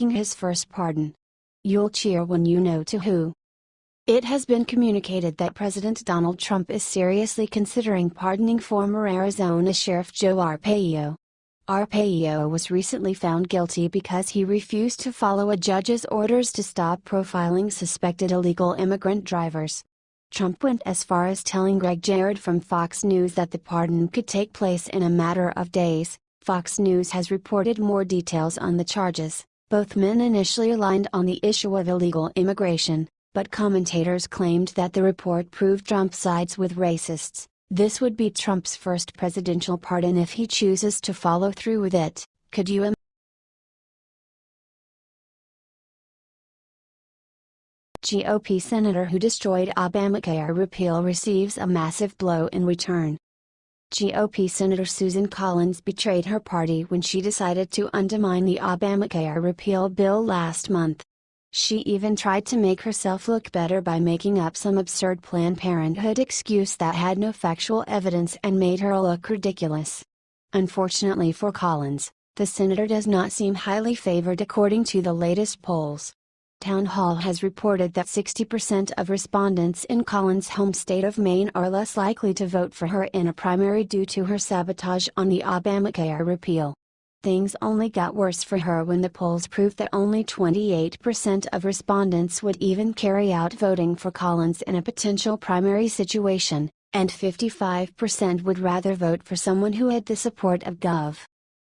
his first pardon. You'll cheer when you know to who. It has been communicated that President Donald Trump is seriously considering pardoning former Arizona Sheriff Joe Arpaio. Arpaio was recently found guilty because he refused to follow a judge's orders to stop profiling suspected illegal immigrant drivers. Trump went as far as telling Greg Jared from Fox News that the pardon could take place in a matter of days. Fox News has reported more details on the charges. Both men initially aligned on the issue of illegal immigration, but commentators claimed that the report proved Trump sides with racists. This would be Trump's first presidential pardon if he chooses to follow through with it. Could you imagine? GOP senator who destroyed Obamacare repeal receives a massive blow in return. GOP Senator Susan Collins betrayed her party when she decided to undermine the Obamacare repeal bill last month. She even tried to make herself look better by making up some absurd Planned Parenthood excuse that had no factual evidence and made her look ridiculous. Unfortunately for Collins, the senator does not seem highly favored according to the latest polls. Town Hall has reported that 60% of respondents in Collins' home state of Maine are less likely to vote for her in a primary due to her sabotage on the Obamacare repeal. Things only got worse for her when the polls proved that only 28% of respondents would even carry out voting for Collins in a potential primary situation, and 55% would rather vote for someone who had the support of Gov.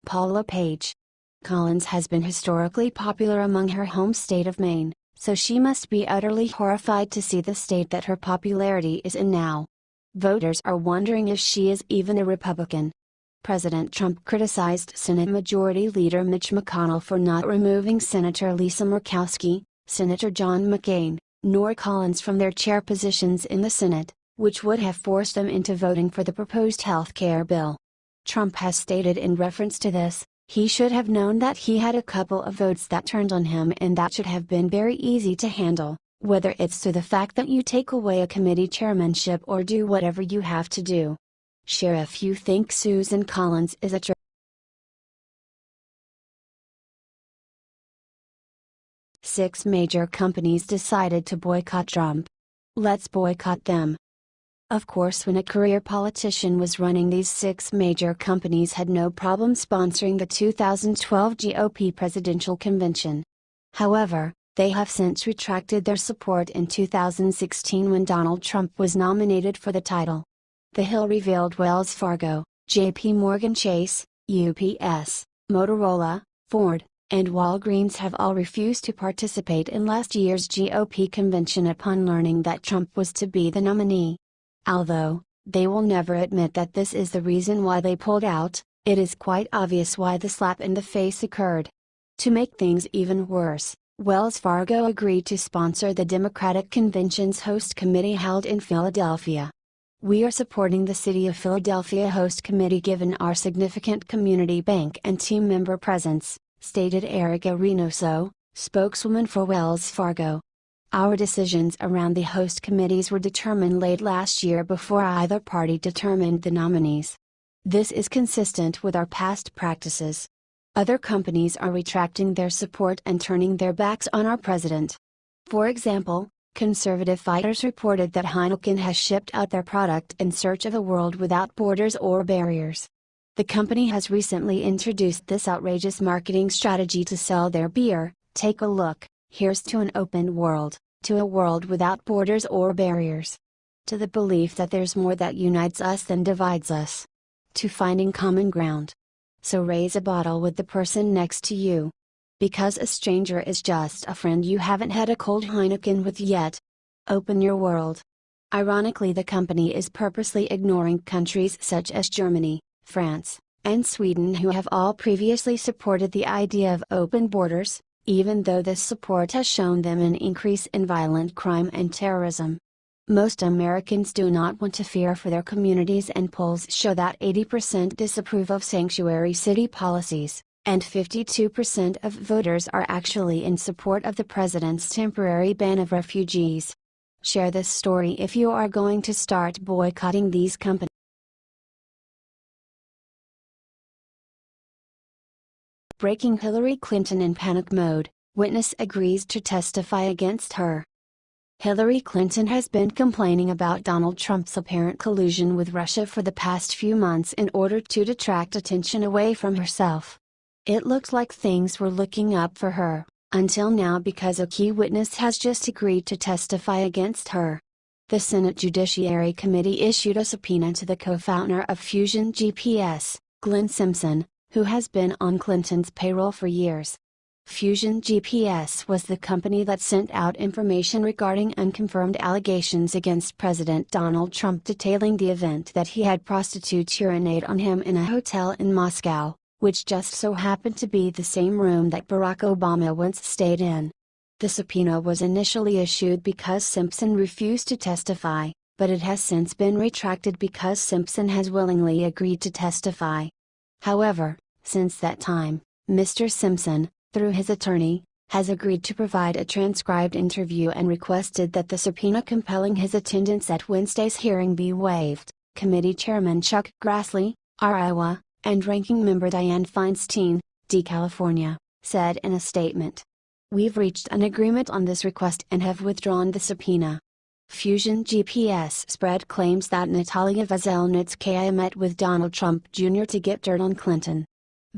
Paula Page. Collins has been historically popular among her home state of Maine, so she must be utterly horrified to see the state that her popularity is in now. Voters are wondering if she is even a Republican. President Trump criticized Senate Majority Leader Mitch McConnell for not removing Senator Lisa Murkowski, Senator John McCain, nor Collins from their chair positions in the Senate, which would have forced them into voting for the proposed health care bill. Trump has stated in reference to this, "He should have known that he had a couple of votes that turned on him and that should have been very easy to handle, whether it's to the fact that you take away a committee chairmanship or do whatever you have to do." Share if you think Susan Collins is a 6 major companies decided to boycott Trump. Let's boycott them. Of course, when a career politician was running, these 6 major companies had no problem sponsoring the 2012 GOP presidential convention. However, they have since retracted their support in 2016 when Donald Trump was nominated for the title. The Hill revealed Wells Fargo, JP Morgan Chase, UPS, Motorola, Ford, and Walgreens have all refused to participate in last year's GOP convention upon learning that Trump was to be the nominee. Although they will never admit that this is the reason why they pulled out, it is quite obvious why the slap in the face occurred. To make things even worse, Wells Fargo agreed to sponsor the Democratic Convention's host committee held in Philadelphia. "We are supporting the City of Philadelphia host committee given our significant community bank and team member presence," stated Erica Reynoso, spokeswoman for Wells Fargo. "Our decisions around the host committees were determined late last year before either party determined the nominees. This is consistent with our past practices. Other companies are retracting their support and turning their backs on our president. For example, conservative fighters reported that Heineken has shipped out their product in search of a world without borders or barriers. The company has recently introduced this outrageous marketing strategy to sell their beer. Take a look. Here's to an open world, to a world without borders or barriers. To the belief that there's more that unites us than divides us. To finding common ground. So raise a bottle with the person next to you. Because a stranger is just a friend you haven't had a cold Heineken with yet. Open your world." Ironically, the company is purposely ignoring countries such as Germany, France, and Sweden who have all previously supported the idea of open borders, even though this support has shown them an increase in violent crime and terrorism. Most Americans do not want to fear for their communities, and polls show that 80% disapprove of sanctuary city policies, and 52% of voters are actually in support of the president's temporary ban of refugees. Share this story if you are going to start boycotting these companies. Breaking: Hillary Clinton in panic mode, Witness agrees to testify against her. Hillary Clinton has been complaining about Donald Trump's apparent collusion with Russia for the past few months in order to detract attention away from herself. It looked like things were looking up for her, until now, because a key witness has just agreed to testify against her. The Senate Judiciary Committee issued a subpoena to the co-founder of Fusion GPS, Glenn Simpson, who has been on Clinton's payroll for years. Fusion GPS was the company that sent out information regarding unconfirmed allegations against President Donald Trump detailing the event that he had prostitutes urinate on him in a hotel in Moscow, which just so happened to be the same room that Barack Obama once stayed in. The subpoena was initially issued because Simpson refused to testify, but it has since been retracted because Simpson has willingly agreed to testify. However, since that time, Mr. Simpson, through his attorney, has agreed to provide a transcribed interview and requested that the subpoena compelling his attendance at Wednesday's hearing be waived, Committee Chairman Chuck Grassley, R. Iowa, and Ranking Member Dianne Feinstein, D. California, said in a statement. "We've reached an agreement on this request and have withdrawn the subpoena." Fusion GPS spread claims that Natalia Veselnitskaya met with Donald Trump Jr. to get dirt on Clinton.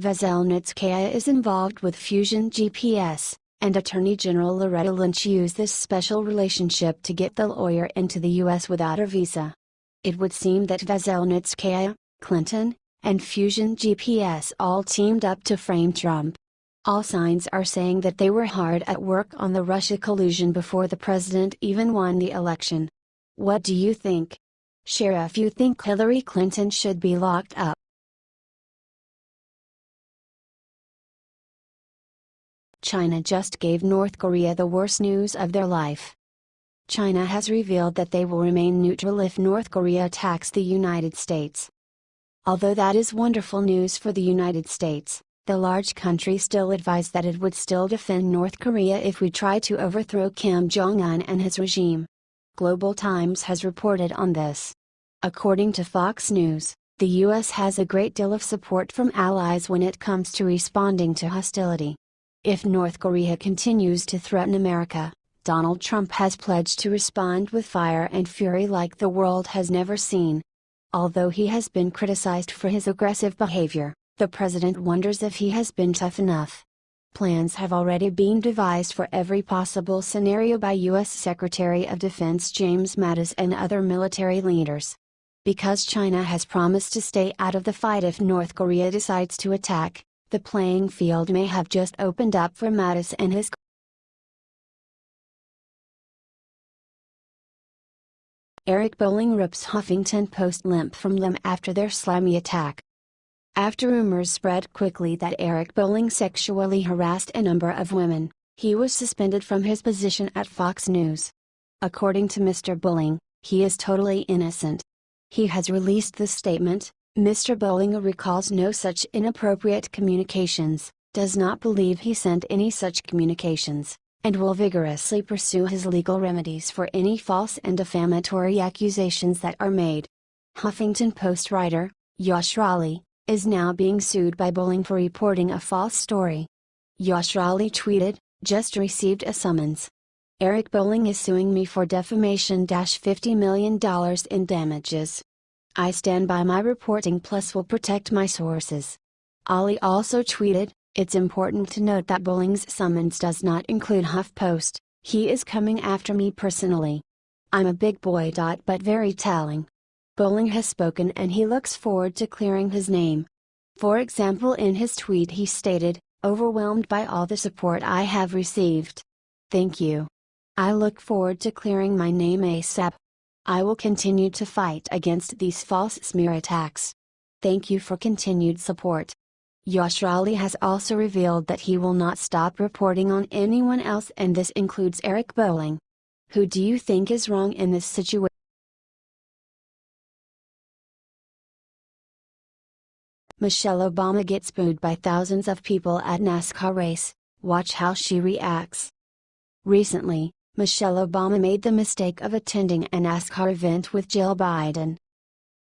Veselnitskaya is involved with Fusion GPS, and Attorney General Loretta Lynch used this special relationship to get the lawyer into the U.S. without a visa. It would seem that Veselnitskaya, Clinton, and Fusion GPS all teamed up to frame Trump. All signs are saying that they were hard at work on the Russia collusion before the president even won the election. What do you think? Share if you think Hillary Clinton should be locked up. China just gave North Korea the worst news of their life. China has revealed that they will remain neutral if North Korea attacks the United States. Although that is wonderful news for the United States, the large country still advised that it would still defend North Korea if we try to overthrow Kim Jong-un and his regime. Global Times has reported on this. According to Fox News, the U.S. has a great deal of support from allies when it comes to responding to hostility. If North Korea continues to threaten America, Donald Trump has pledged to respond with fire and fury like the world has never seen. Although he has been criticized for his aggressive behavior, the president wonders if he has been tough enough. Plans have already been devised for every possible scenario by U.S. Secretary of Defense James Mattis and other military leaders. Because China has promised to stay out of the fight if North Korea decides to attack, the playing field may have just opened up for Mattis and his. Eric Bolling rips Huffington Post limb from limb after their slimy attack. After rumors spread quickly that Eric Bolling sexually harassed a number of women, he was suspended from his position at Fox News. According to Mr. Bolling, he is totally innocent. He has released this statement. Mr. Bolling recalls no such inappropriate communications, does not believe he sent any such communications, and will vigorously pursue his legal remedies for any false and defamatory accusations that are made. Huffington Post writer, Yash Raleigh, is now being sued by Bolling for reporting a false story. Yash Raleigh tweeted, "Just received a summons. Eric Bolling is suing me for defamation $50 million in damages. I stand by my reporting plus will protect my sources." Ali also tweeted, "It's important to note that Bolling's summons does not include HuffPost, he is coming after me personally. I'm a big boy. But very telling. Bolling has spoken and he looks forward to clearing his name." For example, in his tweet he stated, "Overwhelmed by all the support I have received. Thank you. I look forward to clearing my name ASAP. I will continue to fight against these false smear attacks. Thank you for continued support." Yash Raleigh has also revealed that he will not stop reporting on anyone else, and this includes Eric Bolling. Who do you think is wrong in this situation? Michelle Obama gets booed by thousands of people at NASCAR race, watch how she reacts. Recently, Michelle Obama made the mistake of attending a NASCAR event with Jill Biden.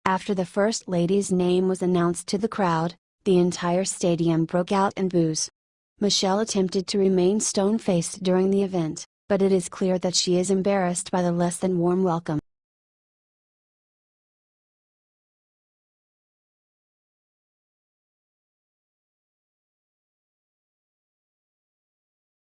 After the First Lady's name was announced to the crowd, the entire stadium broke out in boos. Michelle attempted to remain stone-faced during the event, but it is clear that she is embarrassed by the less than warm welcome.